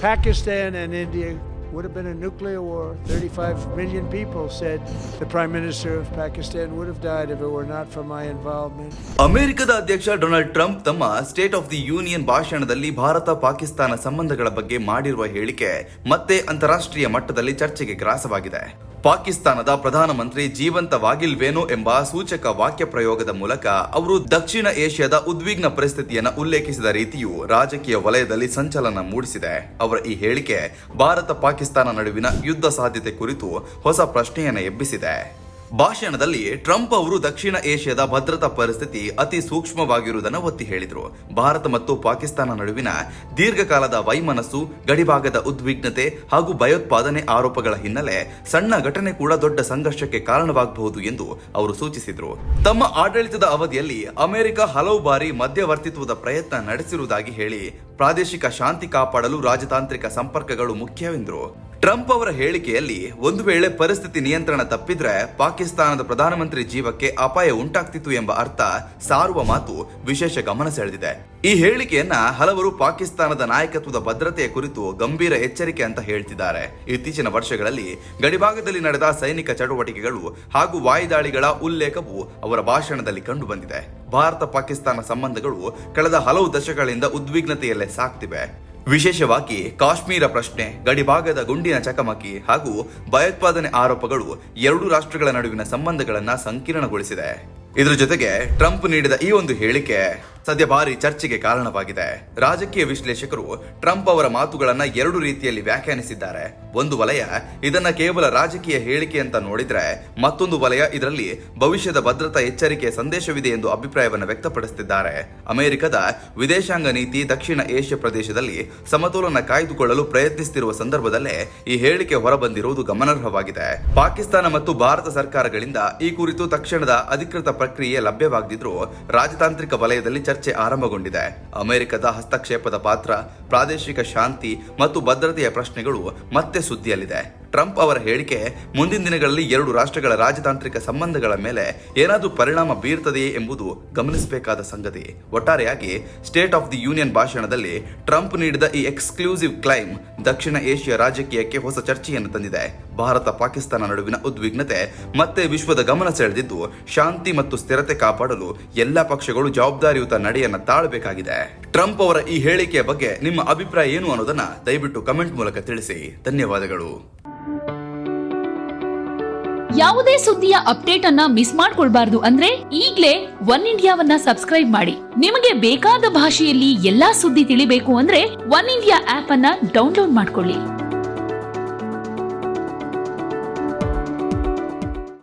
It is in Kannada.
Pakistan and India would have been a nuclear war. 35 million people said the Prime Minister of Pakistan would have died if it were not for my involvement. ಅಮೆರಿಕದ ಅಧ್ಯಕ್ಷ ಡೊನಾಲ್ಡ್ ಟ್ರಂಪ್ ತಮ್ಮ ಸ್ಟೇಟ್ ಆಫ್ ದಿ ಯೂನಿಯನ್ ಭಾಷಣದಲ್ಲಿ ಭಾರತ ಪಾಕಿಸ್ತಾನ ಸಂಬಂಧಗಳ ಬಗ್ಗೆ ಮಾಡಿರುವ ಹೇಳಿಕೆ ಮತ್ತೆ ಅಂತಾರಾಷ್ಟ್ರೀಯ ಮಟ್ಟದಲ್ಲಿ ಚರ್ಚೆಗೆ ಗ್ರಾಸವಾಗಿದೆ. ಪಾಕಿಸ್ತಾನದ ಪ್ರಧಾನಮಂತ್ರಿ ಜೀವಂತವಾಗಿಲ್ವೇನೋ ಎಂಬ ಸೂಚಕ ವಾಕ್ಯ ಪ್ರಯೋಗದ ಮೂಲಕ ಅವರು ದಕ್ಷಿಣ ಏಷ್ಯಾದ ಉದ್ವಿಗ್ನ ಪರಿಸ್ಥಿತಿಯನ್ನು ಉಲ್ಲೇಖಿಸಿದ ರೀತಿಯು ರಾಜಕೀಯ ವಲಯದಲ್ಲಿ ಸಂಚಲನ ಮೂಡಿಸಿದೆ. ಅವರ ಈ ಹೇಳಿಕೆ ಭಾರತ ಪಾಕಿಸ್ತಾನ ನಡುವಿನ ಯುದ್ಧ ಸಾಧ್ಯತೆ ಕುರಿತು ಹೊಸ ಪ್ರಶ್ನೆಯನ್ನು ಎಬ್ಬಿಸಿದೆ. ಭಾಷಣದಲ್ಲಿ ಟ್ರಂಪ್ ಅವರು ದಕ್ಷಿಣ ಏಷ್ಯಾದ ಭದ್ರತಾ ಪರಿಸ್ಥಿತಿ ಅತಿ ಸೂಕ್ಷ್ಮವಾಗಿರುವುದನ್ನು ಒತ್ತಿ ಹೇಳಿದರು. ಭಾರತ ಮತ್ತು ಪಾಕಿಸ್ತಾನ ನಡುವಿನ ದೀರ್ಘಕಾಲದ ವೈಮನಸ್ಸು, ಗಡಿಭಾಗದ ಉದ್ವಿಗ್ನತೆ ಹಾಗೂ ಭಯೋತ್ಪಾದನೆ ಆರೋಪಗಳ ಹಿನ್ನೆಲೆ ಸಣ್ಣ ಘಟನೆ ಕೂಡ ದೊಡ್ಡ ಸಂಘರ್ಷಕ್ಕೆ ಕಾರಣವಾಗಬಹುದು ಎಂದು ಅವರು ಸೂಚಿಸಿದರು. ತಮ್ಮ ಆಡಳಿತದ ಅವಧಿಯಲ್ಲಿ ಅಮೆರಿಕ ಹಲವು ಬಾರಿ ಮಧ್ಯವರ್ತಿತ್ವದ ಪ್ರಯತ್ನ ನಡೆಸಿರುವುದಾಗಿ ಹೇಳಿ ಪ್ರಾದೇಶಿಕ ಶಾಂತಿ ಕಾಪಾಡಲು ರಾಜತಾಂತ್ರಿಕ ಸಂಪರ್ಕಗಳು ಮುಖ್ಯವೆಂದರು. ಟ್ರಂಪ್ ಅವರ ಹೇಳಿಕೆಯಲ್ಲಿ ಒಂದು ವೇಳೆ ಪರಿಸ್ಥಿತಿ ನಿಯಂತ್ರಣ ತಪ್ಪಿದ್ರೆ ಪಾಕಿಸ್ತಾನದ ಪ್ರಧಾನಮಂತ್ರಿ ಜೀವಕ್ಕೆ ಅಪಾಯ ಉಂಟಾಗ್ತಿತ್ತು ಎಂಬ ಅರ್ಥ ಸಾರುವ ಮಾತು ವಿಶೇಷ ಗಮನ ಸೆಳೆದಿದೆ. ಈ ಹೇಳಿಕೆಯನ್ನ ಹಲವರು ಪಾಕಿಸ್ತಾನದ ನಾಯಕತ್ವದ ಭದ್ರತೆಯ ಕುರಿತು ಗಂಭೀರ ಎಚ್ಚರಿಕೆ ಅಂತ ಹೇಳ್ತಿದ್ದಾರೆ. ಇತ್ತೀಚಿನ ವರ್ಷಗಳಲ್ಲಿ ಗಡಿಭಾಗದಲ್ಲಿ ನಡೆದ ಸೈನಿಕ ಚಟುವಟಿಕೆಗಳು ಹಾಗೂ ವಾಯುದಾಳಿಗಳ ಉಲ್ಲೇಖವು ಅವರ ಭಾಷಣದಲ್ಲಿ ಕಂಡು ಬಂದಿದೆ. ಭಾರತ ಪಾಕಿಸ್ತಾನ ಸಂಬಂಧಗಳು ಕಳೆದ ಹಲವು ದಶಕಗಳಿಂದ ಉದ್ವಿಗ್ನತೆಯಲ್ಲೇ ಸಾಗ್ತಿವೆ. ವಿಶೇಷವಾಗಿ ಕಾಶ್ಮೀರ ಪ್ರಶ್ನೆ, ಗಡಿಭಾಗದ ಗುಂಡಿನ ಚಕಮಕಿ ಹಾಗೂ ಭಯೋತ್ಪಾದನೆ ಆರೋಪಗಳು ಎರಡೂ ರಾಷ್ಟ್ರಗಳ ನಡುವಿನ ಸಂಬಂಧಗಳನ್ನ ಸಂಕೀರ್ಣಗೊಳಿಸಿದೆ. ಇದರ ಜೊತೆಗೆ ಟ್ರಂಪ್ ನೀಡಿದ ಈ ಒಂದು ಹೇಳಿಕೆ ಸದ್ಯ ಭಾರಿ ಚರ್ಚೆಗೆ ಕಾರಣವಾಗಿದೆ. ರಾಜಕೀಯ ವಿಶ್ಲೇಷಕರು ಟ್ರಂಪ್ ಅವರ ಮಾತುಗಳನ್ನ ಎರಡು ರೀತಿಯಲ್ಲಿ ವ್ಯಾಖ್ಯಾನಿಸಿದ್ದಾರೆ. ಒಂದು ವಲಯ ಇದನ್ನ ಕೇವಲ ರಾಜಕೀಯ ಹೇಳಿಕೆ ಅಂತ ನೋಡಿದ್ರೆ, ಮತ್ತೊಂದು ವಲಯ ಇದರಲ್ಲಿ ಭವಿಷ್ಯದ ಭದ್ರತಾ ಎಚ್ಚರಿಕೆಯ ಸಂದೇಶವಿದೆ ಎಂದು ಅಭಿಪ್ರಾಯವನ್ನು ವ್ಯಕ್ತಪಡಿಸುತ್ತಿದ್ದಾರೆ. ಅಮೆರಿಕದ ವಿದೇಶಾಂಗ ನೀತಿ ದಕ್ಷಿಣ ಏಷ್ಯಾ ಪ್ರದೇಶದಲ್ಲಿ ಸಮತೋಲನ ಕಾಯ್ದುಕೊಳ್ಳಲು ಪ್ರಯತ್ನಿಸುತ್ತಿರುವ ಸಂದರ್ಭದಲ್ಲೇ ಈ ಹೇಳಿಕೆ ಹೊರಬಂದಿರುವುದು ಗಮನಾರ್ಹವಾಗಿದೆ. ಪಾಕಿಸ್ತಾನ ಮತ್ತು ಭಾರತ ಸರ್ಕಾರಗಳಿಂದ ಈ ಕುರಿತು ತಕ್ಷಣದ ಅಧಿಕೃತ ಪ್ರಕ್ರಿಯೆ ಲಭ್ಯವಾಗದಿದ್ರೂ ರಾಜತಾಂತ್ರಿಕ ವಲಯದಲ್ಲಿ ಚರ್ಚೆ ಆರಂಭಗೊಂಡಿದೆ. ಅಮೆರಿಕದ ಹಸ್ತಕ್ಷೇಪದ ಪಾತ್ರ, ಪ್ರಾದೇಶಿಕ ಶಾಂತಿ ಮತ್ತು ಭದ್ರತೆಯ ಪ್ರಶ್ನೆಗಳು ಮತ್ತೆ ಸುದ್ದಿಯಲ್ಲಿದೆ. ಟ್ರಂಪ್ ಅವರ ಹೇಳಿಕೆ ಮುಂದಿನ ದಿನಗಳಲ್ಲಿ ಎರಡು ರಾಷ್ಟ್ರಗಳ ರಾಜತಾಂತ್ರಿಕ ಸಂಬಂಧಗಳ ಮೇಲೆ ಏನಾದರೂ ಪರಿಣಾಮ ಬೀರ್ತದೆಯೇ ಎಂಬುದು ಗಮನಿಸಬೇಕಾದ ಸಂಗತಿ. ಒಟ್ಟಾರೆಯಾಗಿ ಸ್ಟೇಟ್ ಆಫ್ ದಿ ಯೂನಿಯನ್ ಭಾಷಣದಲ್ಲಿ ಟ್ರಂಪ್ ನೀಡಿದ ಈ ಎಕ್ಸ್ಕ್ಲೂಸಿವ್ ಕ್ಲೈಮ್ ದಕ್ಷಿಣ ಏಷ್ಯಾ ರಾಜಕೀಯಕ್ಕೆ ಹೊಸ ಚರ್ಚೆಯನ್ನು ತಂದಿದೆ. ಭಾರತ ಪಾಕಿಸ್ತಾನ ನಡುವಿನ ಉದ್ವಿಗ್ನತೆ ಮತ್ತೆ ವಿಶ್ವದ ಗಮನ ಸೆಳೆದಿದ್ದು, ಶಾಂತಿ ಮತ್ತು ಸ್ಥಿರತೆ ಕಾಪಾಡಲು ಎಲ್ಲಾ ಪಕ್ಷಗಳು ಜವಾಬ್ದಾರಿಯುತ ನಡೆಯನ್ನ ತಾಳಬೇಕಾಗಿದೆ. ಟ್ರಂಪ್ ಅವರ ಈ ಹೇಳಿಕೆಯ ಬಗ್ಗೆ ನಿಮ್ಮ ಅಭಿಪ್ರಾಯ ಏನು ಅನ್ನೋದನ್ನ ದಯವಿಟ್ಟು ಕಮೆಂಟ್ ಮೂಲಕ ತಿಳಿಸಿ. ಧನ್ಯವಾದಗಳು. ಯಾವುದೇ ಸುದ್ದಿಯ ಅಪ್ಡೇಟ್ ಅನ್ನ ಮಿಸ್ ಮಾಡ್ಕೊಳ್ಬಾರ್ದು ಅಂದ್ರೆ ಈಗ್ಲೇ ಒನ್ ಇಂಡಿಯಾವನ್ನ ಸಬ್ಸ್ಕ್ರೈಬ್ ಮಾಡಿ. ನಿಮಗೆ ಬೇಕಾದ ಭಾಷೆಯಲ್ಲಿ ಎಲ್ಲಾ ಸುದ್ದಿ ತಿಳಿಬೇಕು ಅಂದ್ರೆ ಒನ್ ಇಂಡಿಯಾ ಆಪ್ ಅನ್ನ ಡೌನ್ಲೋಡ್ ಮಾಡ್ಕೊಳ್ಳಿ.